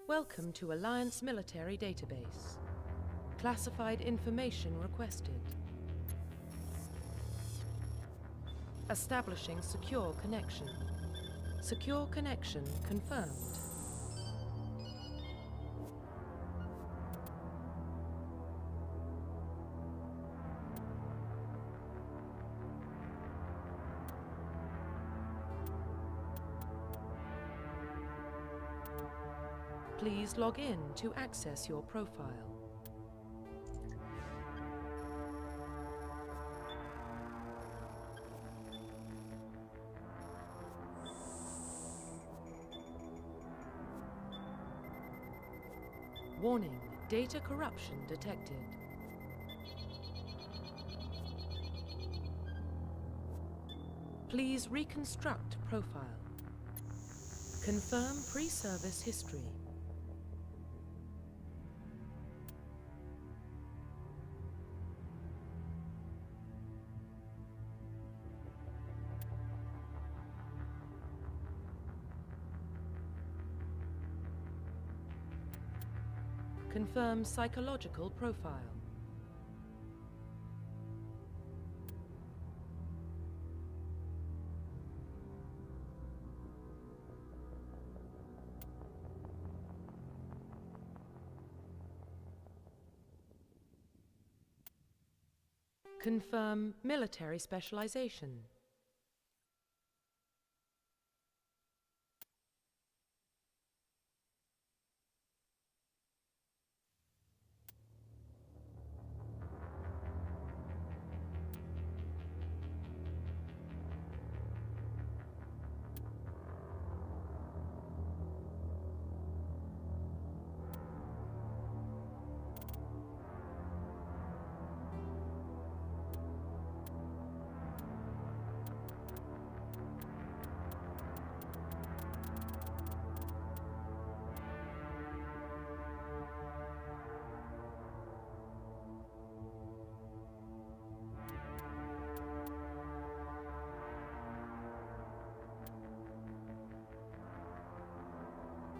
Welcome to Alliance Military Database. Classified information requested. Establishing secure connection. Secure connection confirmed. Please log in to access your profile. Warning, data corruption detected. Please reconstruct profile. Confirm pre-service history. Confirm psychological profile. Confirm military specialization.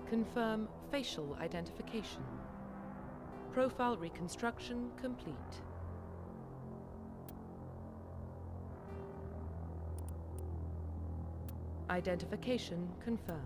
Confirm facial identification. Profile reconstruction complete. Identification confirmed.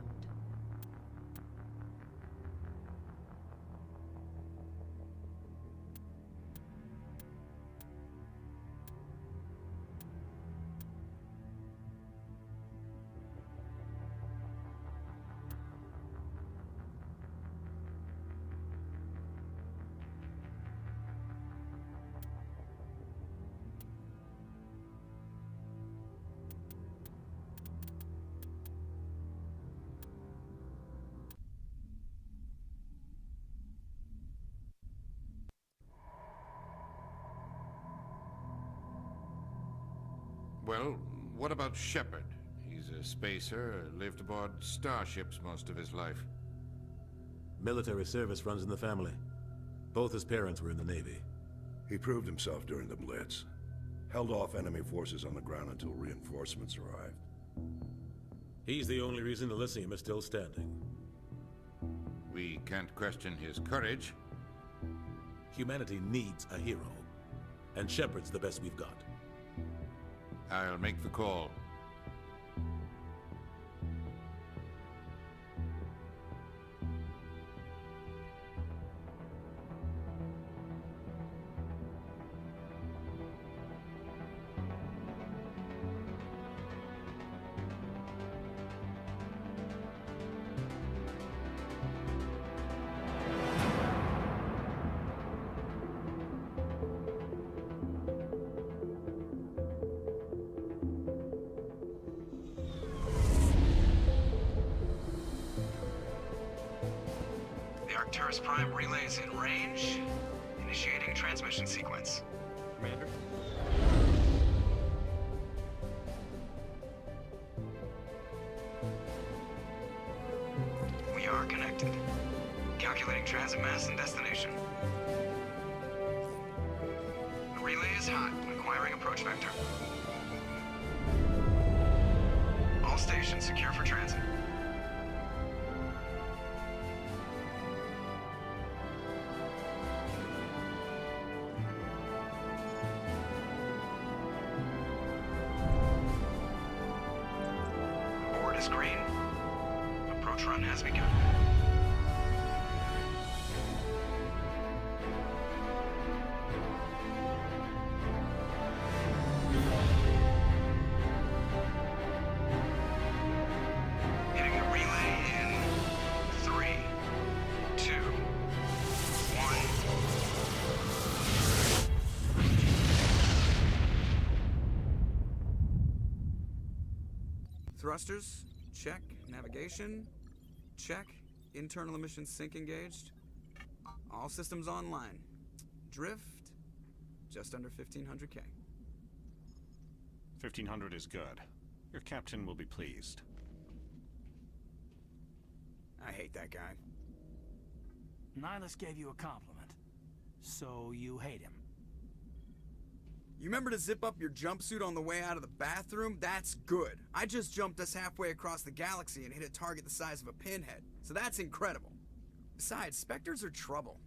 Well, what about Shepard? He's a spacer, lived aboard starships most of his life. Military service runs in the family. Both his parents were in the Navy. He proved himself during the Blitz. Held off enemy forces on the ground until reinforcements arrived. He's the only reason Elysium is still standing. We can't question his courage. Humanity needs a hero. And Shepard's the best we've got. I'll make the call. Arcturus Prime relays in range. Initiating transmission sequence. Commander? We are connected. Calculating transit mass and destination. The relay is hot, acquiring approach vector. All stations secure for transit. is green. Approach run has begun. Hitting the relay in 3, 2, 1. Thrusters, check. Navigation, check. Internal emissions sync engaged. All systems online. Drift, just under 1500K. 1500 is good. Your captain will be pleased. I hate that guy. Nihilus gave you a compliment, so you hate him. You remember to zip up your jumpsuit on the way out of the bathroom? That's good. I just jumped us halfway across the galaxy and hit a target the size of a pinhead, so that's incredible. Besides, Spectres are trouble.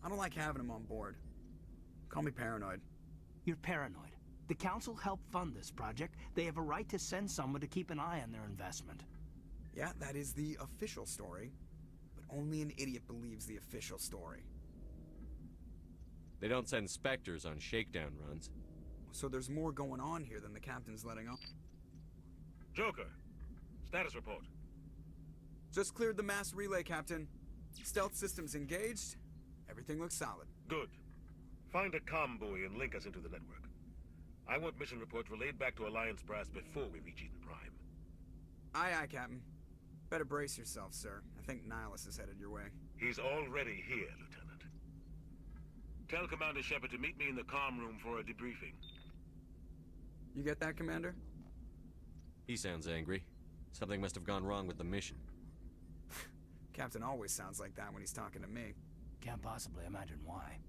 I don't like having them on board. Call me paranoid. You're paranoid. The Council helped fund this project. They have a right to send someone to keep an eye on their investment. Yeah, that is the official story, but only an idiot believes the official story. They don't send Spectres on shakedown runs. So there's more going on here than the captain's letting on. Joker, status report. Just cleared the mass relay, Captain. Stealth systems engaged. Everything looks solid. Good. Find a comm buoy and link us into the network. I want mission reports relayed back to Alliance Brass before we reach Eden Prime. Aye, aye, Captain. Better brace yourself, sir. I think Nihilus is headed your way. He's already here, Lieutenant. Tell Commander Shepard to meet me in the comm room for a debriefing. You get that, Commander? He sounds angry. Something must have gone wrong with the mission. Captain always sounds like that when he's talking to me. Can't possibly imagine why.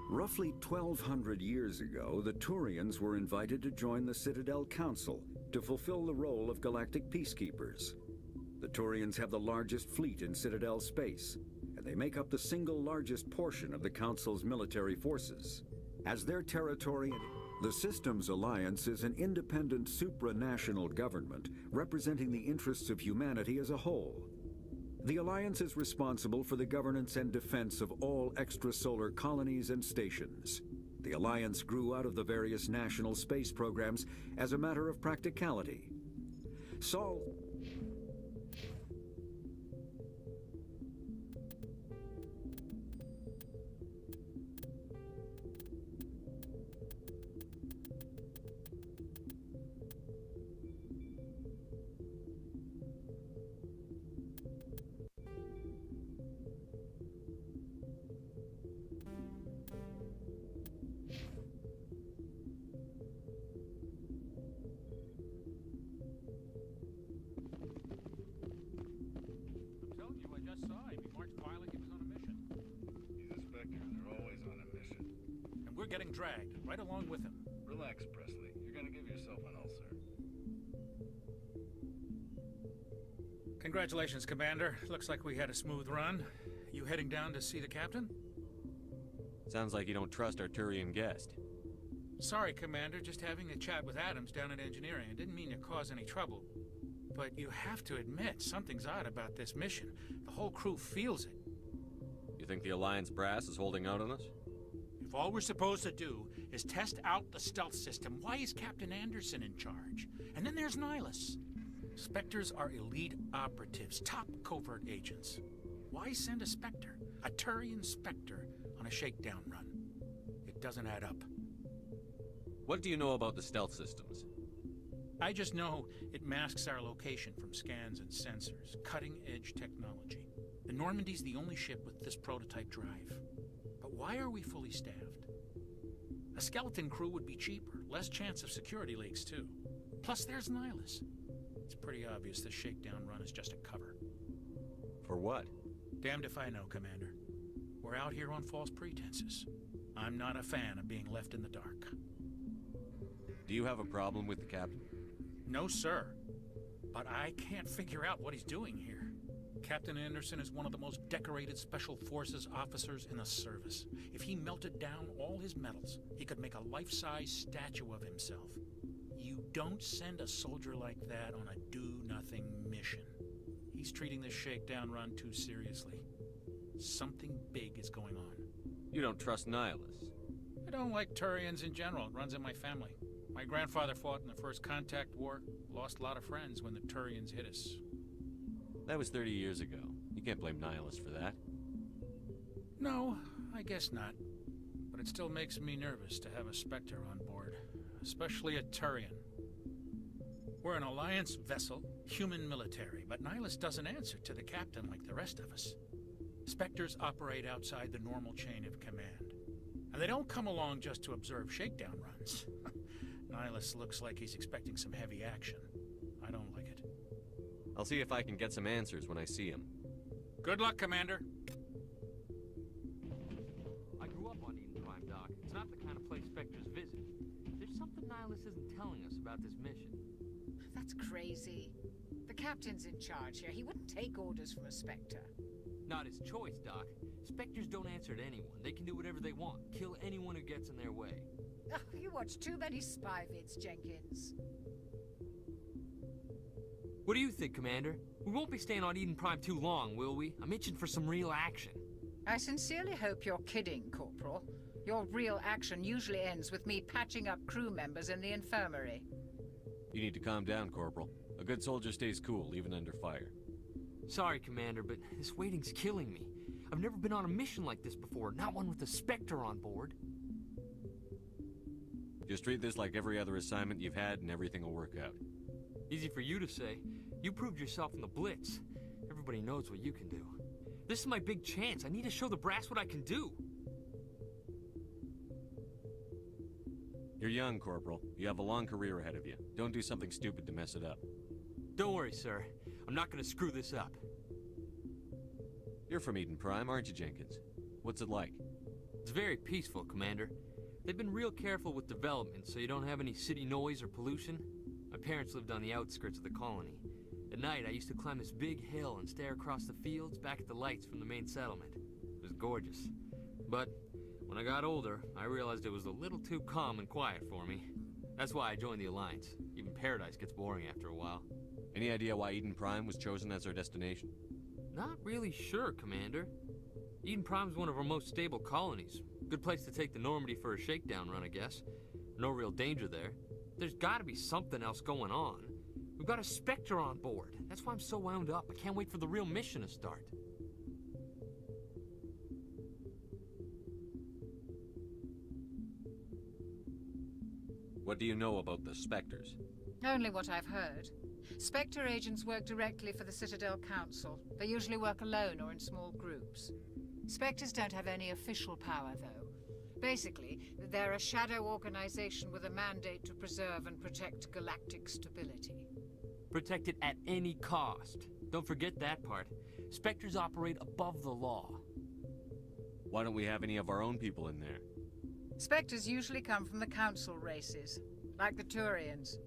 Roughly 1,200 years ago, the Turians were invited to join the Citadel Council to fulfill the role of galactic peacekeepers. The Turians have the largest fleet in Citadel space, and they make up the single largest portion of the Council's military forces. As their territory, the Systems Alliance is an independent supranational government representing the interests of humanity as a whole. The Alliance is responsible for the governance and defense of all extrasolar colonies and stations. The Alliance grew out of the various national space programs as a matter of practicality. Saul... We're getting dragged, right along with him. Relax, Presley. You're gonna give yourself an ulcer. Congratulations, Commander. Looks like we had a smooth run. You heading down to see the captain? Sounds like you don't trust our Turian guest. Sorry, Commander. Just having a chat with Adams down at engineering. I didn't mean to cause any trouble. But you have to admit, something's odd about this mission. The whole crew feels it. You think the Alliance brass is holding out on us? If all we're supposed to do is test out the stealth system, why is Captain Anderson in charge? And then there's Nihilus. Spectres are elite operatives, top covert agents. Why send a Spectre, a Turian Spectre, on a shakedown run? It doesn't add up. What do you know about the stealth systems? I just know it masks our location from scans and sensors. Cutting-edge technology. The Normandy's the only ship with this prototype drive. But why are we fully staffed? A skeleton crew would be cheaper, less chance of security leaks too. Plus there's Nihilus. It's pretty obvious this shakedown run is just a cover. For what? Damned if I know, Commander. We're out here on false pretenses. I'm not a fan of being left in the dark. Do you have a problem with the captain? No, sir. But I can't figure out what he's doing here. Captain Anderson is one of the most decorated Special Forces officers in the service. If he melted down all his medals, he could make a life-size statue of himself. You don't send a soldier like that on a do-nothing mission. He's treating this shakedown run too seriously. Something big is going on. You don't trust Nihilus? I don't like Turians in general. It runs in my family. My grandfather fought in the First Contact War, lost a lot of friends when the Turians hit us. That was 30 years ago. You can't blame Nihilus for that. No, I guess not. But it still makes me nervous to have a Spectre on board, especially a Turian. We're an Alliance vessel, human military, but Nihilus doesn't answer to the captain like the rest of us. Spectres operate outside the normal chain of command. And they don't come along just to observe shakedown runs. Nihilus looks like he's expecting some heavy action. I don't like it. I'll see if I can get some answers when I see him. Good luck, Commander. I grew up on Eden Prime, Doc. It's not the kind of place Spectres visit. There's something Nihilus isn't telling us about this mission. That's crazy. The captain's in charge here. He wouldn't take orders from a Spectre. Not his choice, Doc. Spectres don't answer to anyone. They can do whatever they want. Kill anyone who gets in their way. Oh, you watch too many spy vids, Jenkins. What do you think, Commander? We won't be staying on Eden Prime too long, will we? I'm itching for some real action. I sincerely hope you're kidding, Corporal. Your real action usually ends with me patching up crew members in the infirmary. You need to calm down, Corporal. A good soldier stays cool, even under fire. Sorry, Commander, but this waiting's killing me. I've never been on a mission like this before, not one with a Spectre on board. Just treat this like every other assignment you've had and everything will work out. Easy for you to say. You proved yourself in the Blitz. Everybody knows what you can do. This is my big chance. I need to show the brass what I can do. You're young, Corporal. You have a long career ahead of you. Don't do something stupid to mess it up. Don't worry, sir. I'm not gonna screw this up. You're from Eden Prime, aren't you, Jenkins? What's it like? It's very peaceful, Commander. They've been real careful with development, so you don't have any city noise or pollution. My parents lived on the outskirts of the colony. At night, I used to climb this big hill and stare across the fields back at the lights from the main settlement. It was gorgeous. But when I got older, I realized it was a little too calm and quiet for me. That's why I joined the Alliance. Even Paradise gets boring after a while. Any idea why Eden Prime was chosen as our destination? Not really sure, Commander. Eden Prime's one of our most stable colonies. Good place to take the Normandy for a shakedown run, I guess. No real danger there. There's gotta be something else going on. We've got a Spectre on board. That's why I'm so wound up. I can't wait for the real mission to start. What do you know about the Spectres? Only what I've heard. Spectre agents work directly for the Citadel Council. They usually work alone or in small groups. Spectres don't have any official power, though. Basically, they're a shadow organization with a mandate to preserve and protect galactic stability. Protect it at any cost. Don't forget that part. Spectres operate above the law. Why don't we have any of our own people in there? Spectres usually come from the Council races, like the Turians.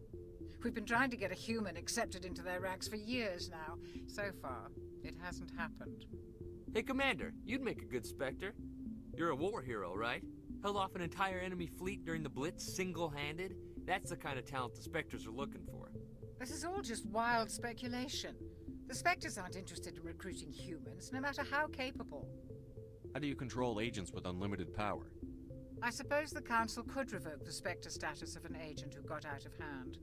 We've been trying to get a human accepted into their ranks for years now. So far, it hasn't happened. Hey, Commander, you'd make a good Spectre. You're a war hero, right? Held off an entire enemy fleet during the Blitz single-handed? That's the kind of talent the Spectres are looking for. This is all just wild speculation. The Spectres aren't interested in recruiting humans, no matter how capable. How do you control agents with unlimited power? I suppose the Council could revoke the Spectre status of an agent who got out of hand.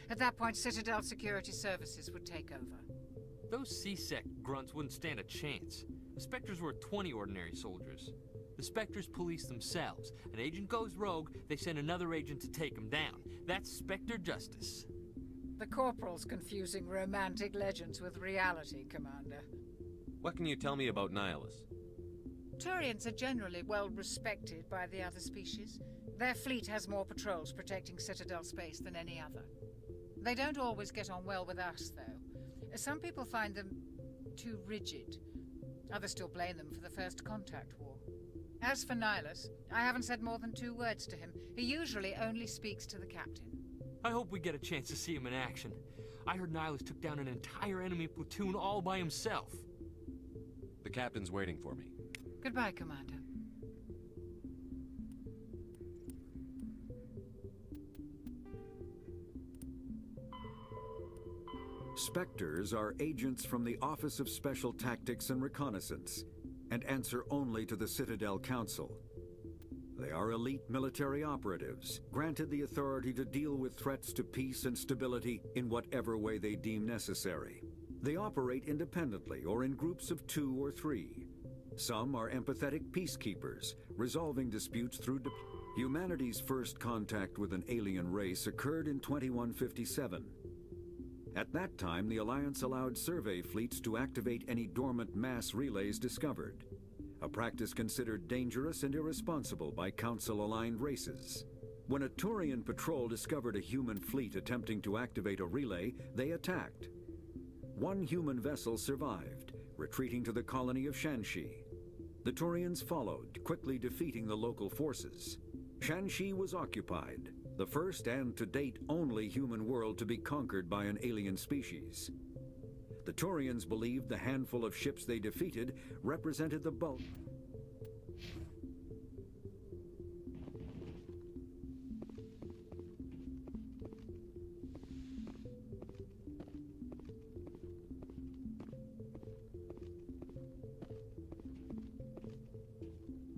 At that point, Citadel Security Services would take over. Those C-Sec grunts wouldn't stand a chance. The Spectres were 20 ordinary soldiers. The Spectres police themselves. An agent goes rogue, they send another agent to take him down. That's Spectre justice. The Corporal's confusing romantic legends with reality, Commander. What can you tell me about Nihilus? Turians are generally well respected by the other species. Their fleet has more patrols protecting Citadel space than any other. They don't always get on well with us, though. Some people find them too rigid. Others still blame them for the First Contact War. As for Nihilus, I haven't said more than 2 words to him. He usually only speaks to the captain. I hope we get a chance to see him in action. I heard Nihilus took down an entire enemy platoon all by himself. The captain's waiting for me. Goodbye, Commander. Spectres are agents from the Office of Special Tactics and Reconnaissance, and answer only to the Citadel Council. They are elite military operatives, granted the authority to deal with threats to peace and stability in whatever way they deem necessary. They operate independently or in groups of 2 or 3. Some are empathetic peacekeepers, resolving disputes through humanity's first contact with an alien race occurred in 2157. At that time, the Alliance allowed survey fleets to activate any dormant mass relays discovered, a practice considered dangerous and irresponsible by Council-aligned races. When a Turian patrol discovered a human fleet attempting to activate a relay, they attacked. 1 human vessel survived, retreating to the colony of Shanxi. The Turians followed, quickly defeating the local forces. Shanxi was occupied, the first and to date only human world to be conquered by an alien species. The Turians believed the handful of ships they defeated represented the bulk.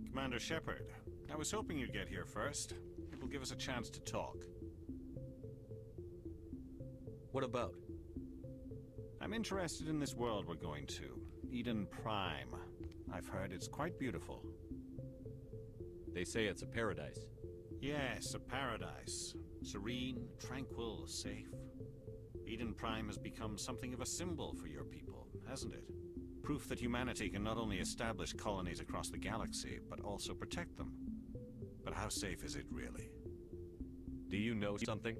Commander Shepard, I was hoping you'd get here first. It will give us a chance to talk. What about? I'm interested in this world we're going to, Edin Prime. I've heard it's quite beautiful. They say it's a paradise. Yes, a paradise. Serene, tranquil, safe. Edin Prime has become something of a symbol for your people, hasn't it? Proof that humanity can not only establish colonies across the galaxy, but also protect them. But how safe is it really? Do you know something?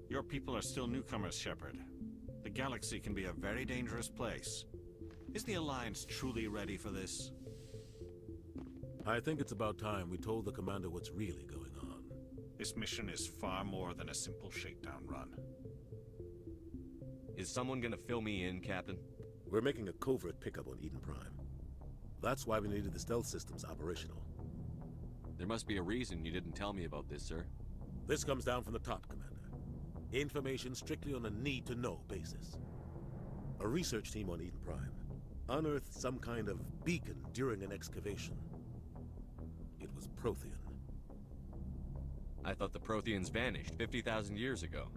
Your people are still newcomers, Shepard. The galaxy can be a very dangerous place. Is the Alliance truly ready for this? I think it's about time we told the Commander what's really going on. This mission is far more than a simple shakedown run. Is someone gonna fill me in, Captain? We're making a covert pickup on Edin Prime. That's why we needed the stealth systems operational. There must be a reason you didn't tell me about this, sir. This comes down from the top, Commander. Information strictly on a need-to-know basis. A research team on Edin Prime unearthed some kind of beacon during an excavation. It was Prothean. I thought the Protheans vanished 50,000 years ago.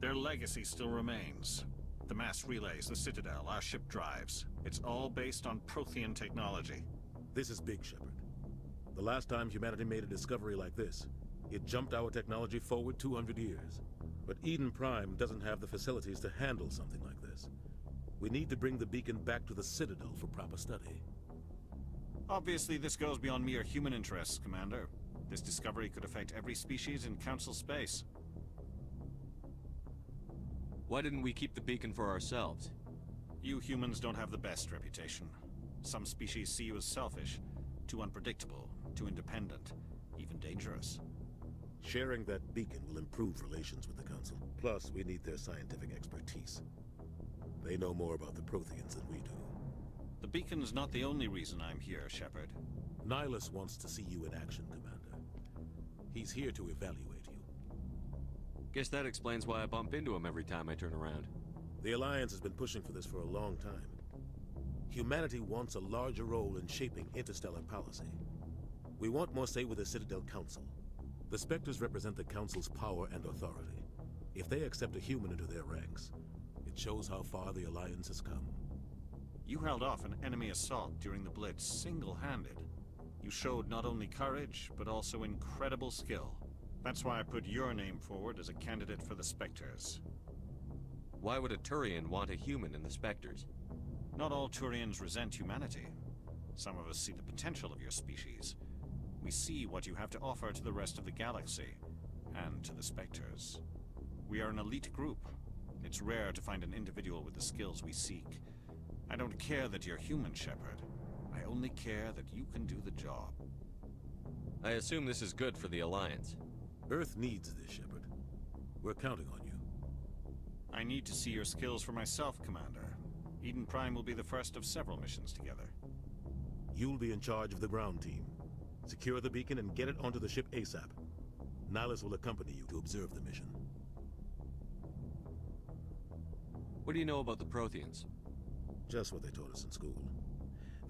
Their legacy still remains. The mass relays, the Citadel, our ship drives. It's all based on Prothean technology. This is big, Shepard. The last time humanity made a discovery like this, it jumped our technology forward 200 years. But Edin Prime doesn't have the facilities to handle something like this. We need to bring the beacon back to the Citadel for proper study. Obviously, this goes beyond mere human interests, Commander. This discovery could affect every species in Council space. Why didn't we keep the beacon for ourselves? You humans don't have the best reputation. Some species see you as selfish, too unpredictable, too independent, even dangerous. Sharing that beacon will improve relations with the Council. Plus, we need their scientific expertise. They know more about the Protheans than we do. The beacon's not the only reason I'm here, Shepard. Nihilus wants to see you in action, Commander. He's here to evaluate you. Guess that explains why I bump into him every time I turn around. The Alliance has been pushing for this for a long time. Humanity wants a larger role in shaping interstellar policy. We want more say with the Citadel Council. The Spectres represent the Council's power and authority. If they accept a human into their ranks, it shows how far the Alliance has come. You held off an enemy assault during the Blitz single-handed. You showed not only courage, but also incredible skill. That's why I put your name forward as a candidate for the Spectres. Why would a Turian want a human in the Spectres? Not all Turians resent humanity. Some of us see the potential of your species. We see what you have to offer to the rest of the galaxy, and to the Spectres. We are an elite group. It's rare to find an individual with the skills we seek. I don't care that you're human, Shepard. I only care that you can do the job. I assume this is good for the Alliance. Earth needs this, Shepard. We're counting on you. I need to see your skills for myself, Commander. Edin Prime will be the first of several missions together. You'll be in charge of the ground team. Secure the beacon and get it onto the ship ASAP. Nihilus will accompany you to observe the mission. What do you know about the Protheans? Just what they taught us in school.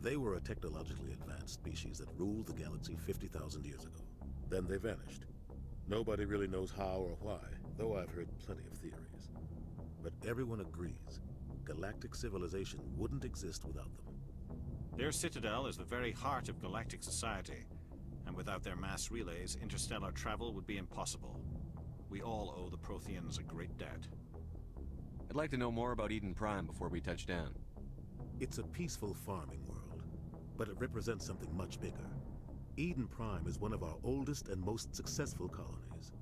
They were a technologically advanced species that ruled the galaxy 50,000 years ago. Then they vanished. Nobody really knows how or why, though I've heard plenty of theories. But everyone agrees, galactic civilization wouldn't exist without them. Their citadel is the very heart of galactic society, and without their mass relays, interstellar travel would be impossible. We all owe the Protheans a great debt. I'd like to know more about Edin Prime before we touch down. It's a peaceful farming world, but it represents something much bigger. Edin Prime is one of our oldest and most successful colonies.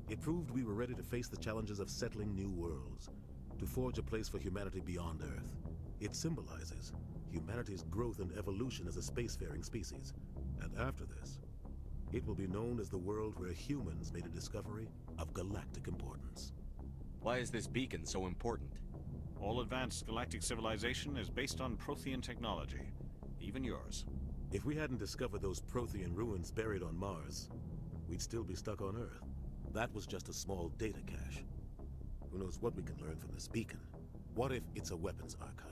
It proved we were ready to face the challenges of settling new worlds, to forge a place for humanity beyond Earth. It symbolizes humanity's growth and evolution as a spacefaring species. And after this, it will be known as the world where humans made a discovery of galactic importance. Why is this beacon so important? All advanced galactic civilization is based on Prothean technology, even yours. If we hadn't discovered those Prothean ruins buried on Mars, we'd still be stuck on Earth. That was just a small data cache. Who knows what we can learn from this beacon? What if it's a weapons archive?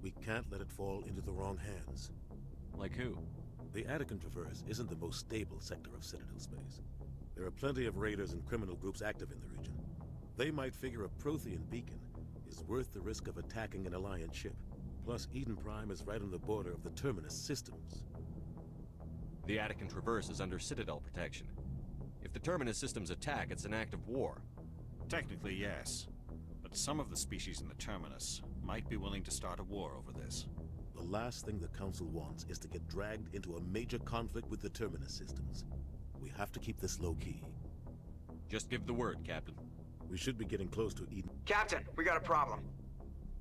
We can't let it fall into the wrong hands. Like who? The Edin Traverse isn't the most stable sector of Citadel space. There are plenty of raiders and criminal groups active in the region. They might figure a Prothean beacon is worth the risk of attacking an Alliance ship. Plus, Edin Prime is right on the border of the Terminus systems. The Edin Traverse is under Citadel protection. If the Terminus systems attack, it's an act of war. Technically, yes. But some of the species in the Terminus might be willing to start a war over this. The last thing the Council wants is to get dragged into a major conflict with the Terminus systems. We have to keep this low-key. Just give the word, Captain. We should be getting close to Edin. Captain, we got a problem.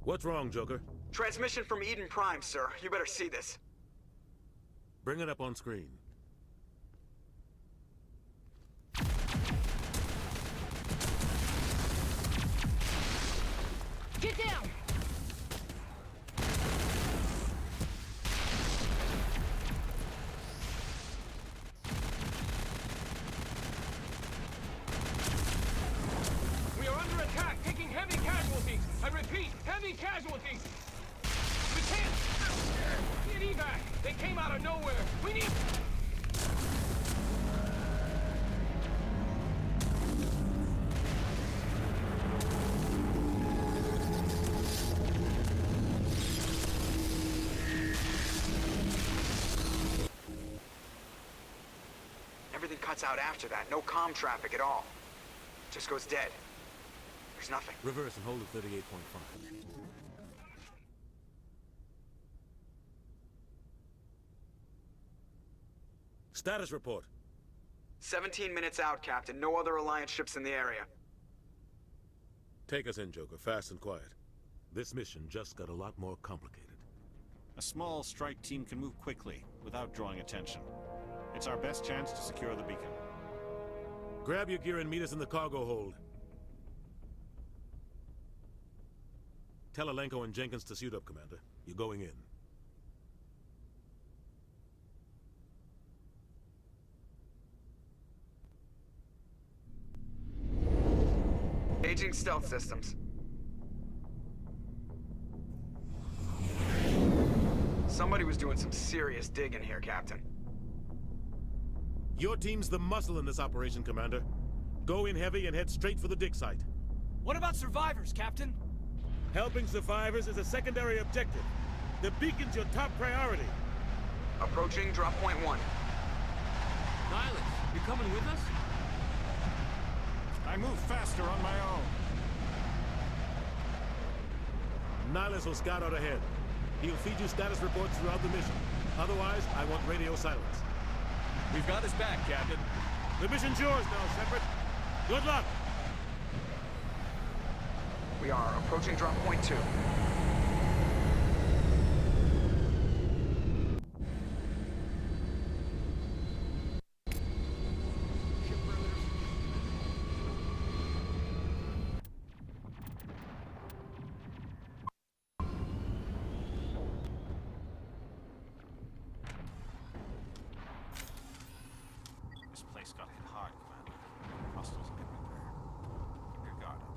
What's wrong, Joker? Transmission from Edin Prime, sir. You better see this. Bring it up on screen. Get down! We are under attack, taking heavy casualties. I repeat, heavy casualties. We can't We need... Everything cuts out after that. No comm traffic at all. Just goes dead. There's nothing. Reverse and hold at 38.5. Status report. 17 minutes out, Captain. No other Alliance ships in the area. Take us in, Joker. Fast and quiet. This mission just got a lot more complicated. A small strike team can move quickly, without drawing attention. It's our best chance to secure the beacon. Grab your gear and meet us in the cargo hold. Tell Alenko and Jenkins to suit up, Commander. You're going in. Aging stealth systems. Somebody was doing some serious digging here, Captain. Your team's the muscle in this operation, Commander. Go in heavy and head straight for the dig site. What about survivors, Captain? Helping survivors is a secondary objective. The beacon's your top priority. Approaching drop point 1. Nihilus, you coming with us? I move faster on my own. Nihilus will scout out ahead. He'll feed you status reports throughout the mission. Otherwise, I want radio silence. We've got his back, Captain. The mission's yours now, Shepard. Good luck! We are approaching drop point 2. This place got hit hard, Commander. Hostiles everywhere. Keep your guard up.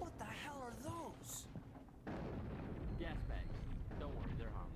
What the hell are those? Gas bags. Don't worry, they're harmless.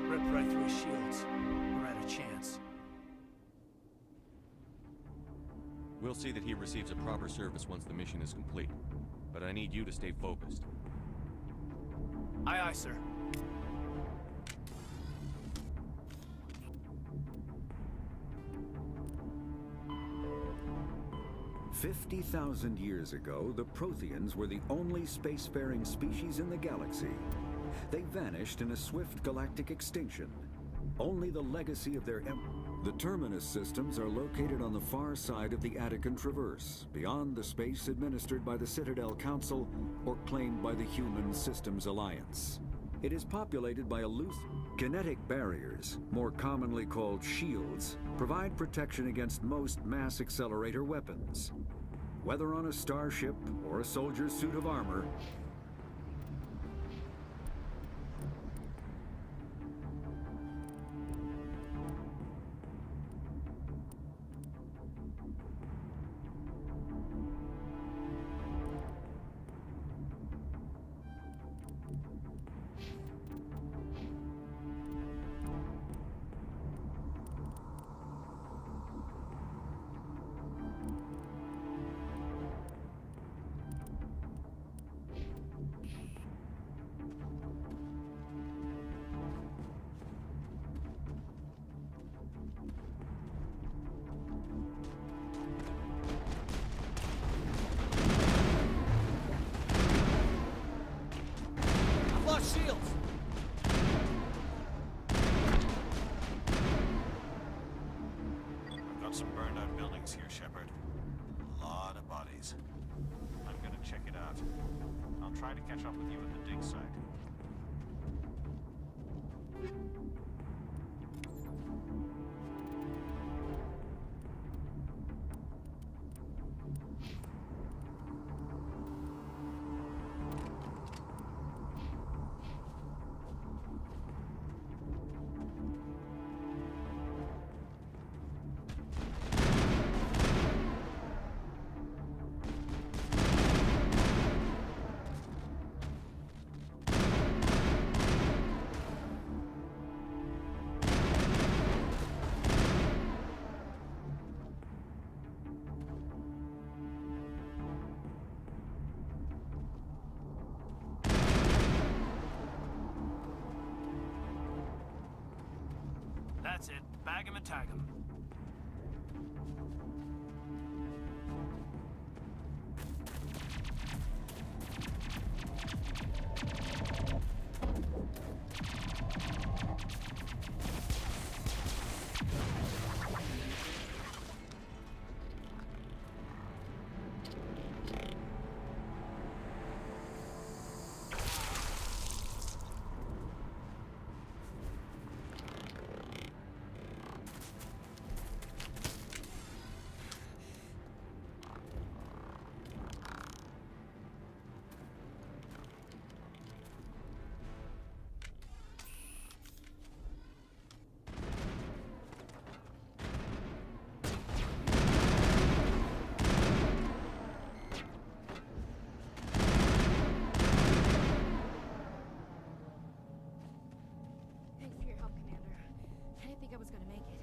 Ripped right through his shields. We're at a chance. We'll see that he receives a proper service once the mission is complete. But I need you to stay focused. Aye, aye, sir. 50,000 years ago, the Protheans were the only spacefaring species in the galaxy. They vanished in a swift galactic extinction. Only the legacy of their The Terminus systems are located on the far side of the Attican Traverse, beyond the space administered by the Citadel Council or claimed by the Human Systems Alliance. It is populated by kinetic barriers, more commonly called shields, provide protection against most mass accelerator weapons. Whether on a starship or a soldier's suit of armor, shields! I've got some burned out buildings here, Shepard. A lot of bodies. I'm gonna check it out. I'll try to catch up with you at the dig site. That's it. Bag 'em and tag 'em. I was gonna make it.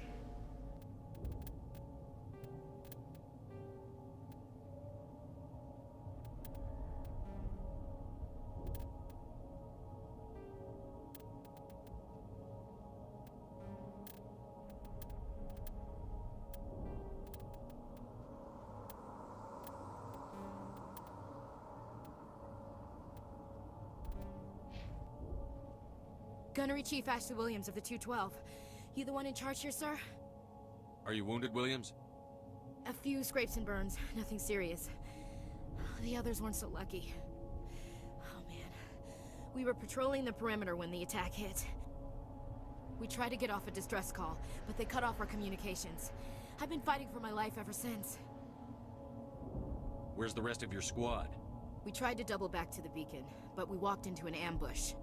Gunnery Chief Ashley Williams of the 212. You the one in charge here, sir? Are you wounded, Williams? A few scrapes and burns, nothing serious. The others weren't so lucky. Oh man. We were patrolling the perimeter when the attack hit. We tried to get off a distress call, but they cut off our communications. I've been fighting for my life ever since. Where's the rest of your squad? We tried to double back to the beacon, but we walked into an ambush.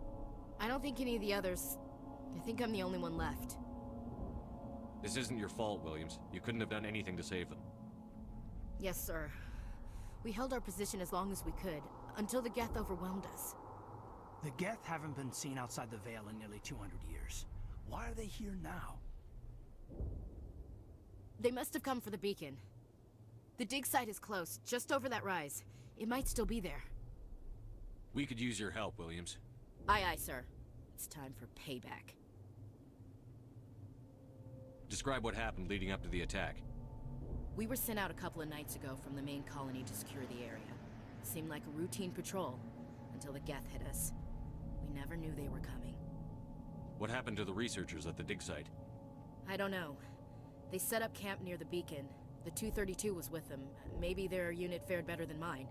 I don't think any of the others... I think I'm the only one left. This isn't your fault, Williams. You couldn't have done anything to save them. Yes, sir. We held our position as long as we could, until the Geth overwhelmed us. The Geth haven't been seen outside the Veil in nearly 200 years. Why are they here now? They must have come for the beacon. The dig site is close, just over that rise. It might still be there. We could use your help, Williams. Aye, aye, sir. It's time for payback. Describe what happened leading up to the attack. We were sent out a couple of nights ago from the main colony to secure the area. Seemed like a routine patrol, until the Geth hit us. We never knew they were coming. What happened to the researchers at the dig site? I don't know. They set up camp near the beacon. The 232 was with them. Maybe their unit fared better than mine.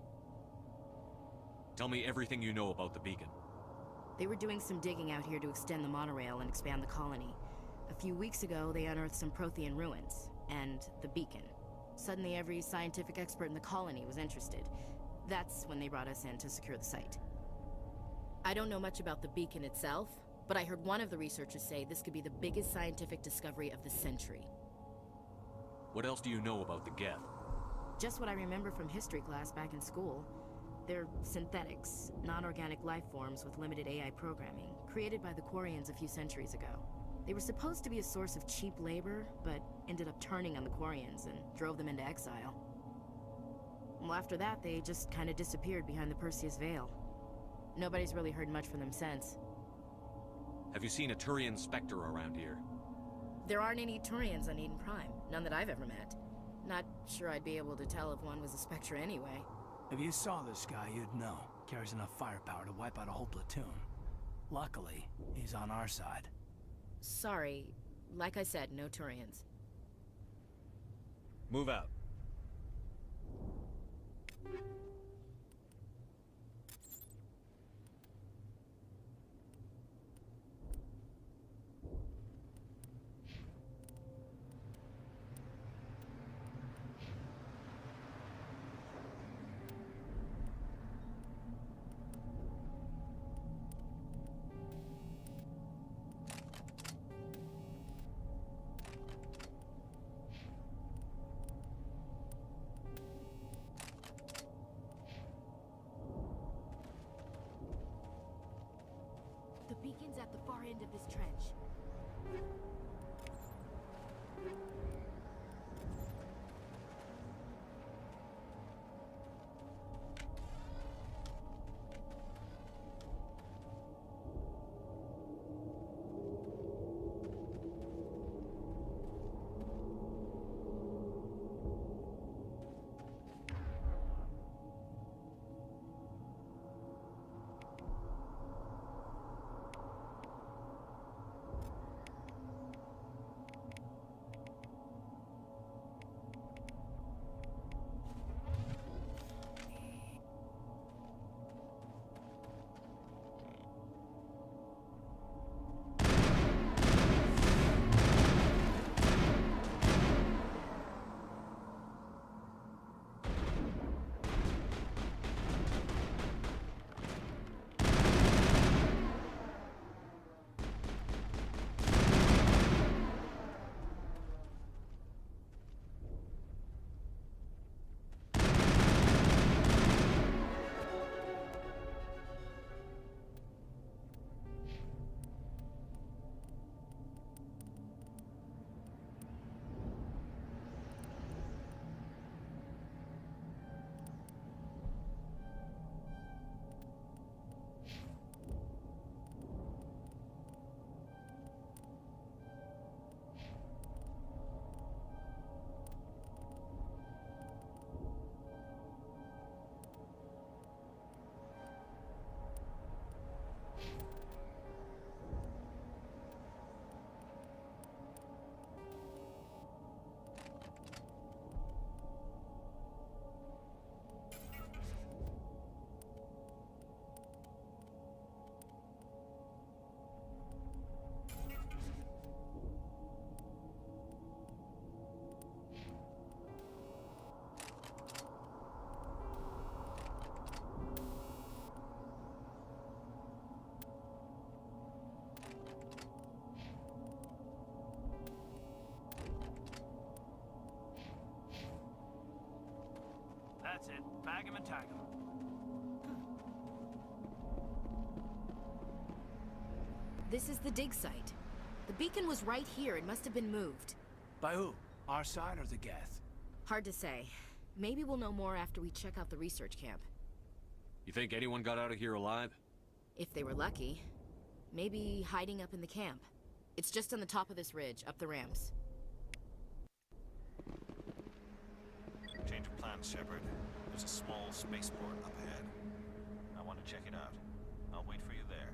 Tell me everything you know about the beacon. They were doing some digging out here to extend the monorail and expand the colony. A few weeks ago, they unearthed some Prothean ruins, and the beacon. Suddenly, every scientific expert in the colony was interested. That's when they brought us in to secure the site. I don't know much about the beacon itself, but I heard one of the researchers say this could be the biggest scientific discovery of the century. What else do you know about the Geth? Just what I remember from history class back in school. They're synthetics, non-organic life forms with limited AI programming, created by the Quarians a few centuries ago. They were supposed to be a source of cheap labor, but ended up turning on the Quarians and drove them into exile. Well, after that, they just kind of disappeared behind the Perseus Veil. Nobody's really heard much from them since. Have you seen a Turian Spectre around here? There aren't any Turians on Eden Prime, none that I've ever met. Not sure I'd be able to tell if one was a Spectre anyway. If you saw this guy, you'd know. Carries enough firepower to wipe out a whole platoon. Luckily, he's on our side. Sorry. Like I said, no Turians. Move out. The beacon's at the far end of this trench. That's it. Bag him and tag him. This is the dig site. The beacon was right here. It must have been moved. By who? Our side or the Geth? Hard to say. Maybe we'll know more after we check out the research camp. You think anyone got out of here alive? If they were lucky. Maybe hiding up in the camp. It's just on the top of this ridge, up the ramps. Shepard. There's a small spaceport up ahead. I want to check it out. I'll wait for you there.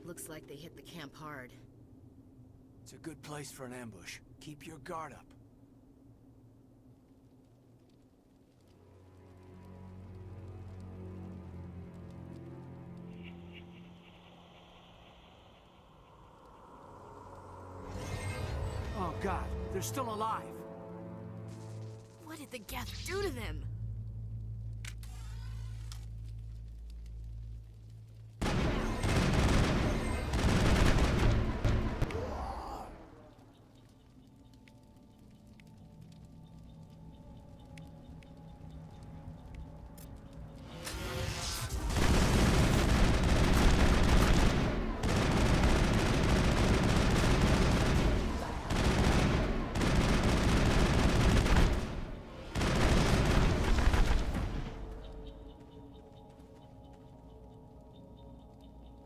Looks like they hit the camp hard. It's a good place for an ambush. Keep your guard up. Oh God, they're still alive. What did the Geth do to them?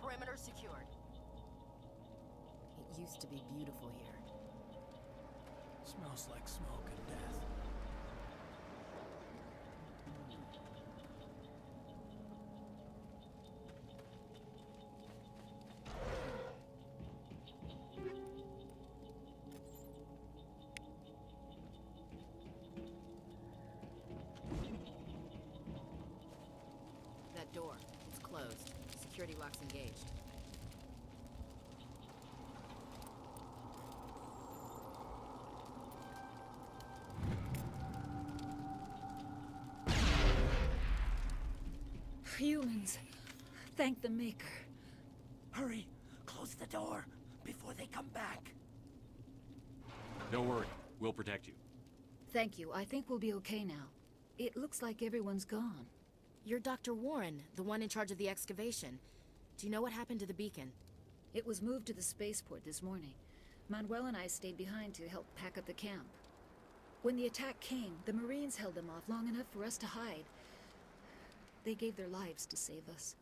Perimeter secured. It used to be beautiful here. Smells like smoke and death. That door, it's closed. Security lock's engaged. Humans. Thank the Maker. Hurry! Close the door before they come back. Don't worry. We'll protect you. Thank you. I think we'll be okay now. It looks like everyone's gone. You're Dr. Warren, the one in charge of the excavation. Do you know what happened to the beacon? It was moved to the spaceport this morning. Manuel and I stayed behind to help pack up the camp. When the attack came, the Marines held them off long enough for us to hide. They gave their lives to save us.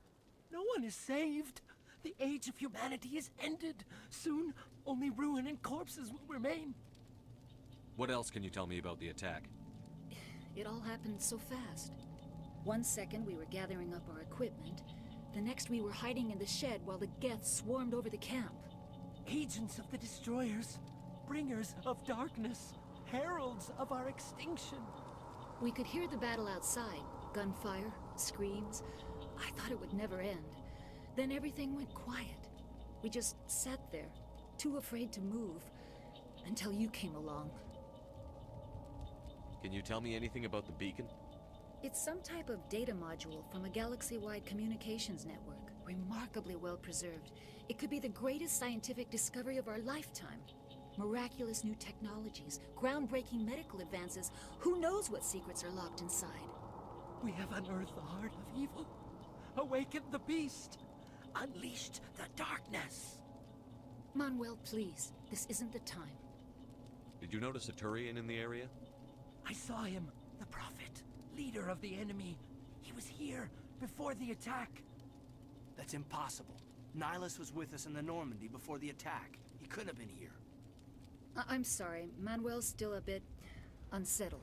No one is saved. The age of humanity is ended. Soon, only ruin and corpses will remain. What else can you tell me about the attack? It all happened so fast. One second we were gathering up our equipment. The next we were hiding in the shed while the Geth swarmed over the camp. Agents of the Destroyers, bringers of darkness, heralds of our extinction. We could hear the battle outside. Gunfire, screams. I thought it would never end. Then everything went quiet. We just sat there, too afraid to move, until you came along. Can you tell me anything about the beacon? It's some type of data module from a galaxy-wide communications network. Remarkably well preserved. It could be the greatest scientific discovery of our lifetime. Miraculous new technologies, groundbreaking medical advances. Who knows what secrets are locked inside? We have unearthed the heart of evil, awakened the beast, unleashed the darkness. Manuel, please. This isn't the time. Did you notice a Turian in the area? I saw him, the Prophet, leader of the enemy. He was here before the attack. That's impossible. Nihilus was with us in the Normandy before the attack. He couldn't have been here. I'm sorry. Manuel's still a bit unsettled.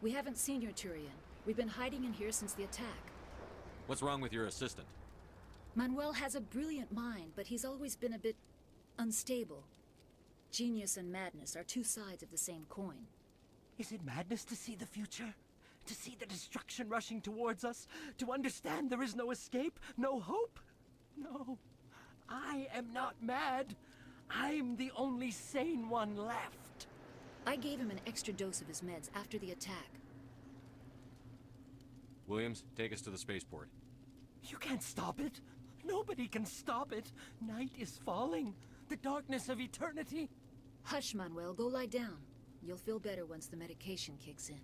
We haven't seen your Turian. We've been hiding in here since the attack. What's wrong with your assistant? Manuel has a brilliant mind, but he's always been a bit unstable. Genius and madness are two sides of the same coin. Is it madness to see the future? To see the destruction rushing towards us? To understand there is no escape? No hope? No. I am not mad. I'm the only sane one left. I gave him an extra dose of his meds after the attack. Williams, take us to the spaceport. You can't stop it. Nobody can stop it. Night is falling. The darkness of eternity. Hush, Manuel. Go lie down. You'll feel better once the medication kicks in.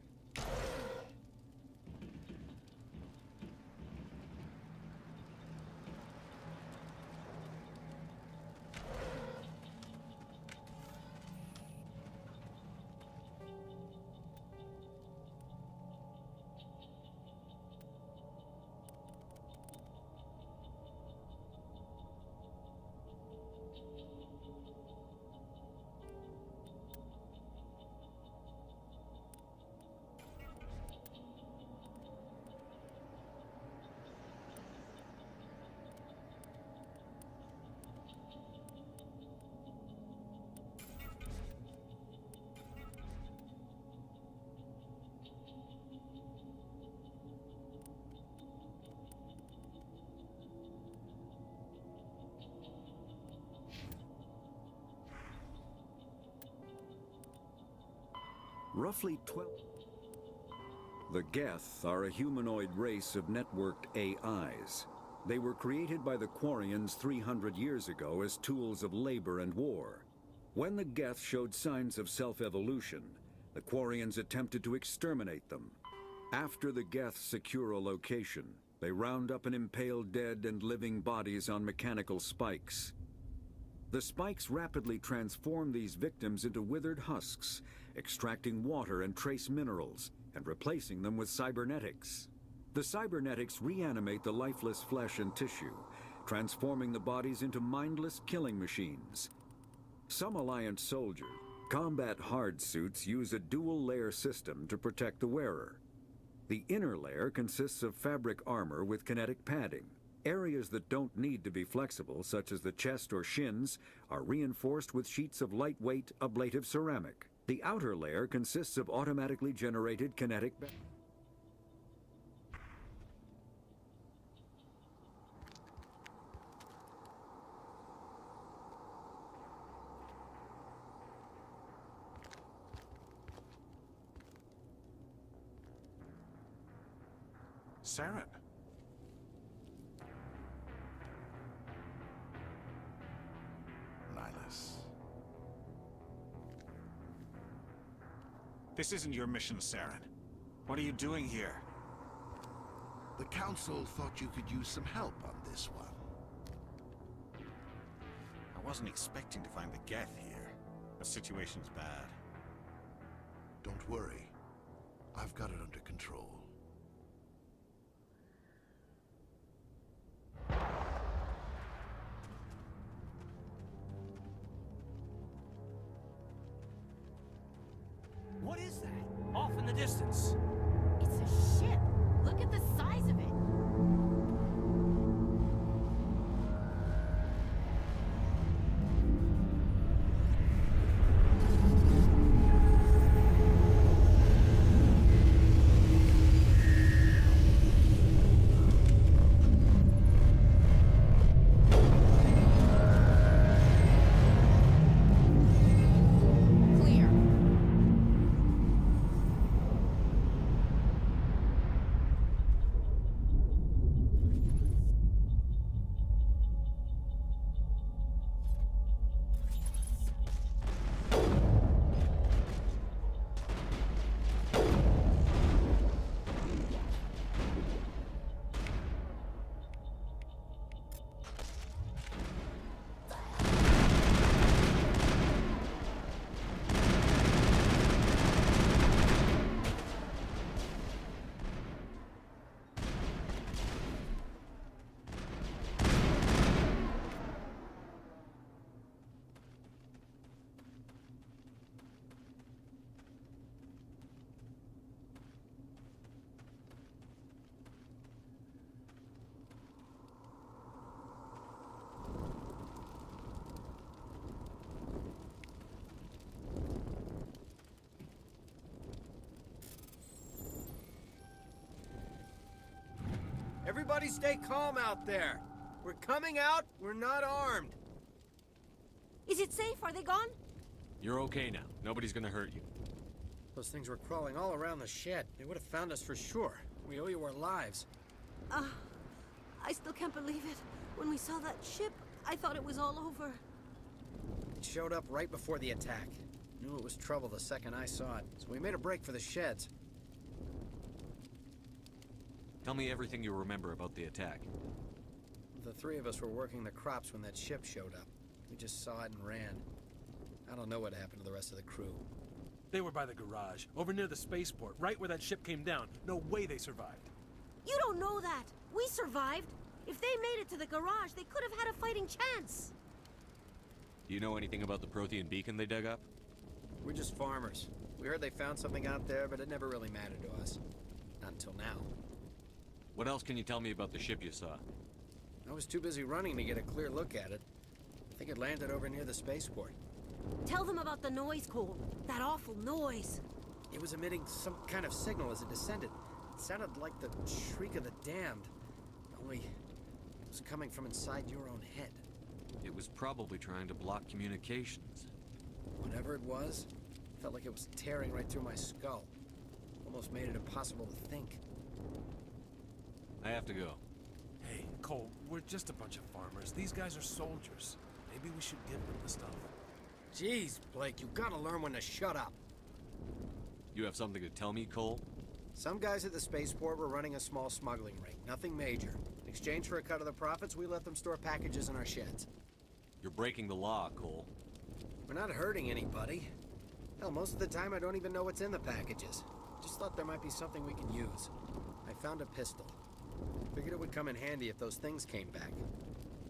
Roughly 12... The Geth are a humanoid race of networked AIs. They were created by the Quarians 300 years ago as tools of labor and war. When the Geth showed signs of self-evolution, the Quarians attempted to exterminate them. After the Geth secure a location, they round up and impale dead and living bodies on mechanical spikes. The spikes rapidly transform these victims into withered husks, extracting water and trace minerals, and replacing them with cybernetics. The cybernetics reanimate the lifeless flesh and tissue, transforming the bodies into mindless killing machines. Some Alliance soldiers' combat hard suits use a dual-layer system to protect the wearer. The inner layer consists of fabric armor with kinetic padding. Areas that don't need to be flexible, such as the chest or shins, are reinforced with sheets of lightweight, ablative ceramic. The outer layer consists of automatically generated kinetic... Saren. Nihilus. This isn't your mission, Saren. What are you doing here? The Council thought you could use some help on this one. I wasn't expecting to find the Geth here. The situation's bad. Don't worry. I've got it under control. What is that? Off in the distance. It's a ship. Look at the size of it. Everybody stay calm out there. We're coming out, we're not armed. Is it safe? Are they gone? You're okay now. Nobody's gonna hurt you. Those things were crawling all around the shed. They would have found us for sure. We owe you our lives. I still can't believe it. When we saw that ship, I thought it was all over. It showed up right before the attack. Knew it was trouble the second I saw it, so we made a break for the sheds. Tell me everything you remember about the attack. The three of us were working the crops when that ship showed up. We just saw it and ran. I don't know what happened to the rest of the crew. They were by the garage, over near the spaceport, right where that ship came down. No way they survived. You don't know that. We survived. If they made it to the garage, they could have had a fighting chance. Do you know anything about the Prothean beacon they dug up? We're just farmers. We heard they found something out there, but it never really mattered to us. Not until now. What else can you tell me about the ship you saw? I was too busy running to get a clear look at it. I think it landed over near the spaceport. Tell them about the noise, Cole. That awful noise. It was emitting some kind of signal as it descended. It sounded like the shriek of the damned. Only it was coming from inside your own head. It was probably trying to block communications. Whatever it was, Felt like it was tearing right through my skull. Almost made it impossible to think. I have to go. Hey, Cole, we're just a bunch of farmers. These guys are soldiers. Maybe we should give them the stuff. Jeez, Blake, you gotta learn when to shut up. You have something to tell me, Cole? Some guys at the spaceport were running a small smuggling ring. Nothing major. In exchange for a cut of the profits, we let them store packages in our sheds. You're breaking the law, Cole. We're not hurting anybody. Hell, most of the time I don't even know what's in the packages. Just thought there might be something we can use. I found a pistol. Figured it would come in handy if those things came back.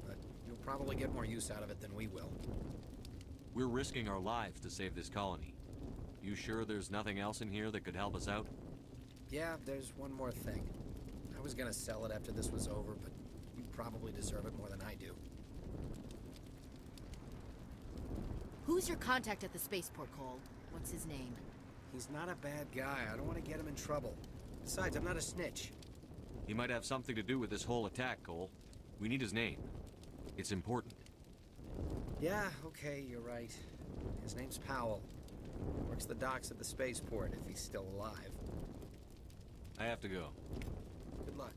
But you'll probably get more use out of it than we will. We're risking our lives to save this colony. You sure there's nothing else in here that could help us out? Yeah, there's one more thing. I was gonna sell it after this was over, but you probably deserve it more than I do. Who's your contact at the spaceport, Cole? What's his name? He's not a bad guy. I don't want to get him in trouble. Besides, I'm not a snitch. He might have something to do with this whole attack, Cole. We need his name. It's important. Yeah, okay, you're right. His name's Powell. Works the docks at the spaceport, if he's still alive. I have to go. Good luck.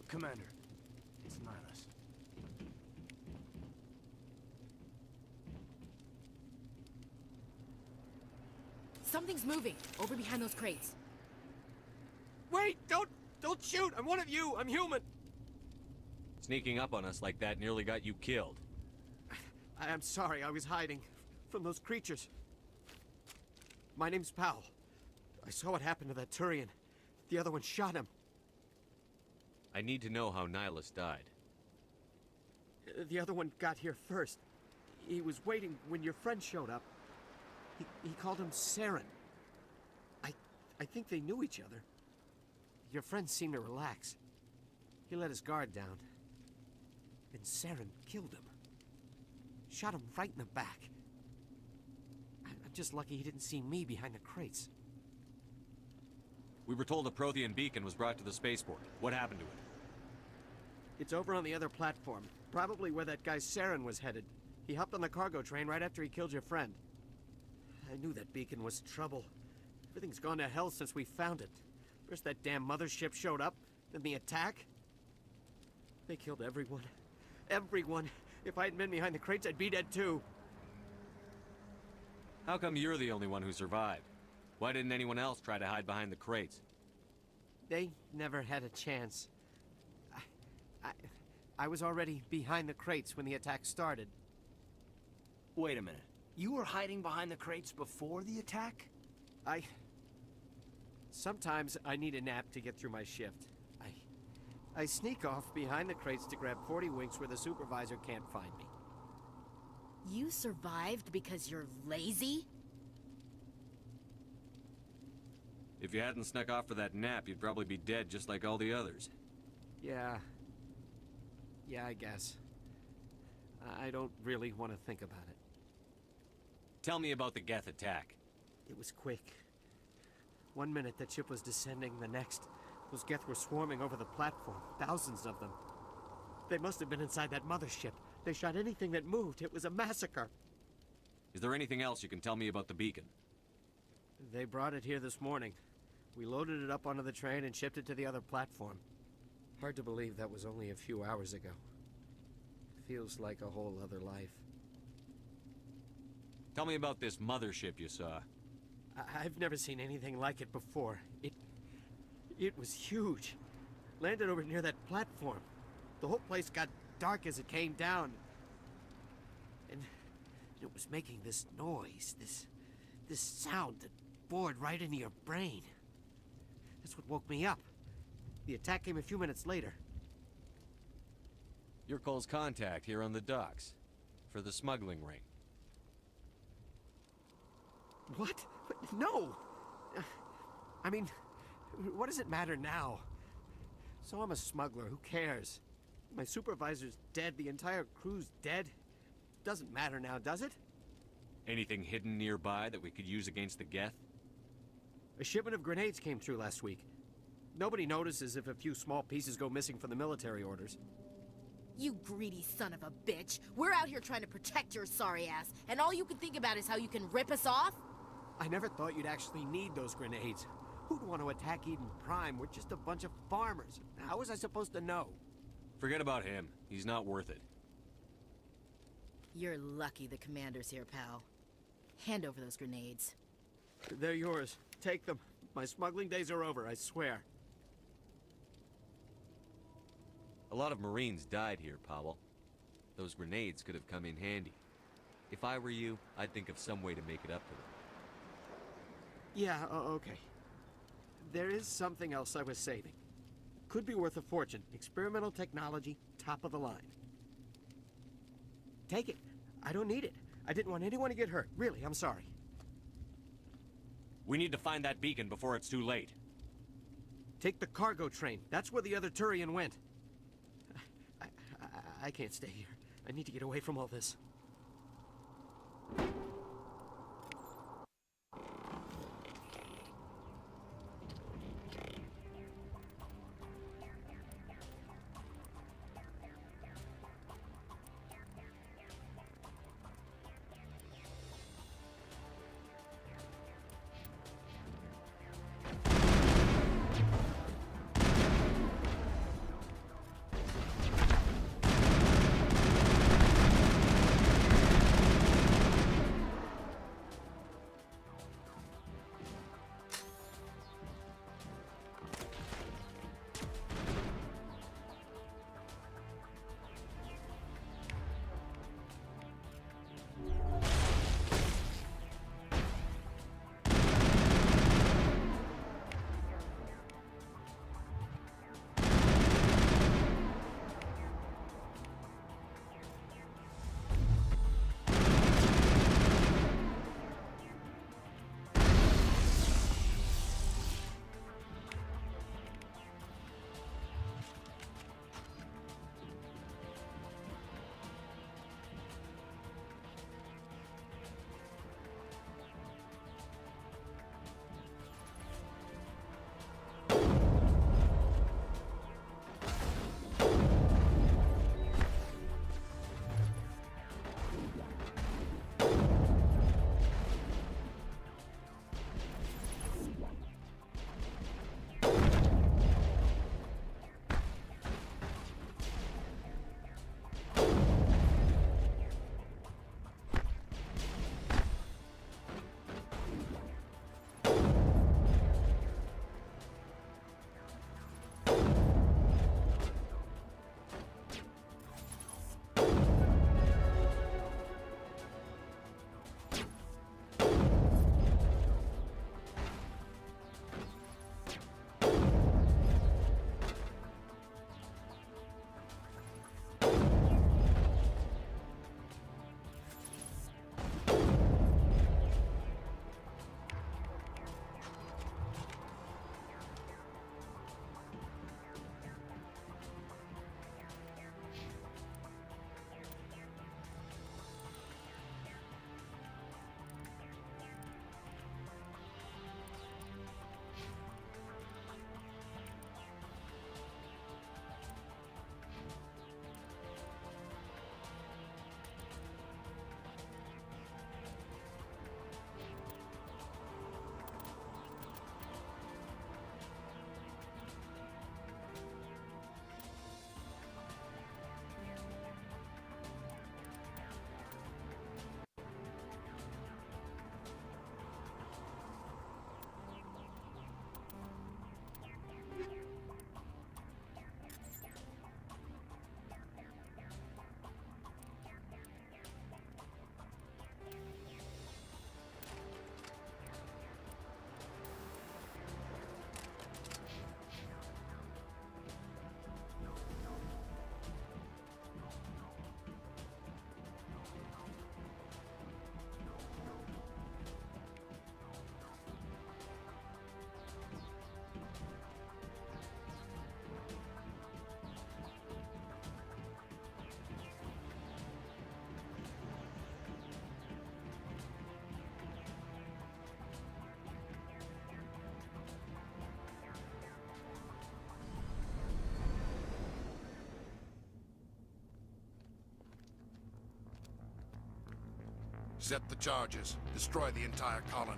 Commander, it's Nihilus. Something's moving, over behind those crates. Wait! Don't shoot! I'm one of you! I'm human! Sneaking up on us like that nearly got you killed. I'm sorry, I was hiding from those creatures. My name's Powell. I saw what happened to that Turian. The other one shot him. I need to know how Nihilus died. The other one got here first. He was waiting when your friend showed up. He called him Saren. I think they knew each other. Your friend seemed to relax. He let his guard down. And Saren killed him. Shot him right in the back. I'm just lucky he didn't see me behind the crates. We were told a Prothean beacon was brought to the spaceport. What happened to it? It's over on the other platform. Probably where that guy Saren was headed. He hopped on the cargo train right after he killed your friend. I knew that beacon was trouble. Everything's gone to hell since we found it. First that damn mothership showed up, then the attack. They killed everyone. Everyone. If I hadn't been behind the crates, I'd be dead too. How come you're the only one who survived? Why didn't anyone else try to hide behind the crates? They never had a chance. I was already behind the crates when the attack started. Wait a minute. You were hiding behind the crates before the attack? Sometimes I need a nap to get through my shift. I sneak off behind the crates to grab 40 winks where the supervisor can't find me. You survived because you're lazy? If you hadn't snuck off for that nap, you'd probably be dead just like all the others. Yeah. Yeah, I guess. I don't really want to think about it. Tell me about the Geth attack. It was quick. 1 minute the ship was descending, the next, those Geth were swarming over the platform. Thousands of them. They must have been inside that mothership. They shot anything that moved. It was a massacre. Is there anything else you can tell me about the beacon? They brought it here this morning. We loaded it up onto the train and shipped it to the other platform. Hard to believe that was only a few hours ago. Feels like a whole other life. Tell me about this mothership you saw. I've never seen anything like it before. It was huge. Landed over near that platform. The whole place got dark as it came down. And it was making this noise, this sound that bored right into your brain. That's what woke me up. The attack came a few minutes later. You're Cole's contact here on the docks. For the smuggling ring. What? No! I mean, what does it matter now? So I'm a smuggler, who cares? My supervisor's dead, the entire crew's dead. Doesn't matter now, does it? Anything hidden nearby that we could use against the Geth? A shipment of grenades came through last week. Nobody notices if a few small pieces go missing from the military orders. You greedy son of a bitch. We're out here trying to protect your sorry ass, and all you can think about is how you can rip us off? I never thought you'd actually need those grenades. Who'd want to attack Edin Prime? We're just a bunch of farmers. How was I supposed to know? Forget about him. He's not worth it. You're lucky the commander's here, pal. Hand over those grenades. They're yours. Take them. My smuggling days are over, I swear. A lot of Marines died here, Powell. Those grenades could have come in handy. If I were you, I'd think of some way to make it up to them. Yeah, okay. There is something else I was saving. Could be worth a fortune. Experimental technology, top of the line. Take it. I don't need it. I didn't want anyone to get hurt. Really, I'm sorry. We need to find that beacon before it's too late. Take the cargo train. That's where the other Turian went. I can't stay here. I need to get away from all this. Set the charges. Destroy the entire colony.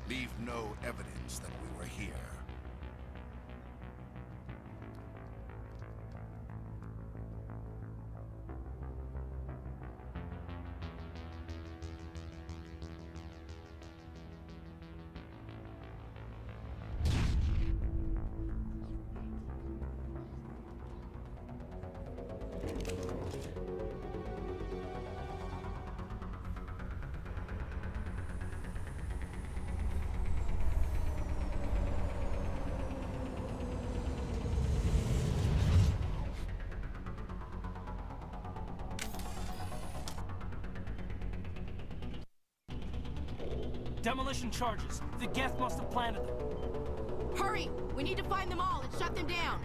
Leave no evidence that we were here. Demolition charges. The Geth must have planted them. Hurry! We need to find them all and shut them down!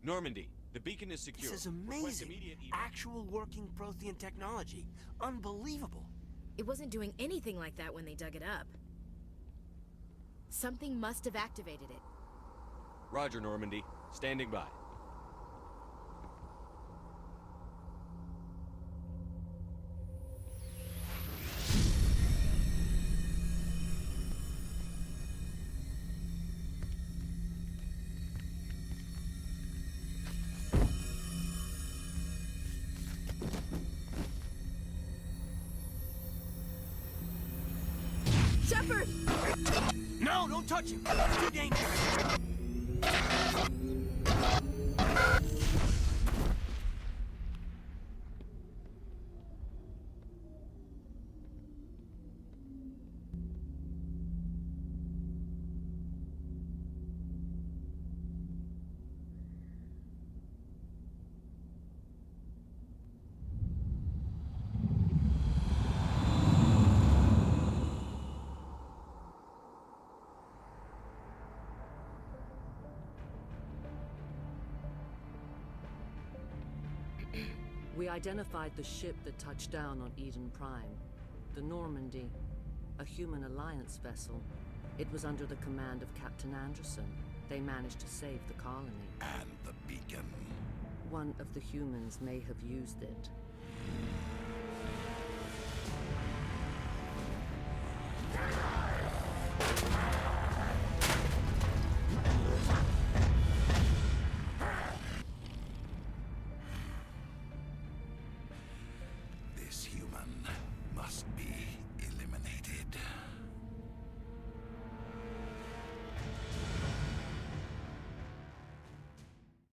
Normandy, the beacon is secure. This is Request amazing. immediate Actual working Prothean technology. Unbelievable. It wasn't doing anything like that when they dug it up. Something must have activated it. Roger, Normandy. Standing by. Shepard! No, don't touch him. It's too dangerous. We identified the ship that touched down on Edin Prime. The Normandy, a human alliance vessel. It was under the command of Captain Anderson. They managed to save the colony. And the beacon. One of the humans may have used it.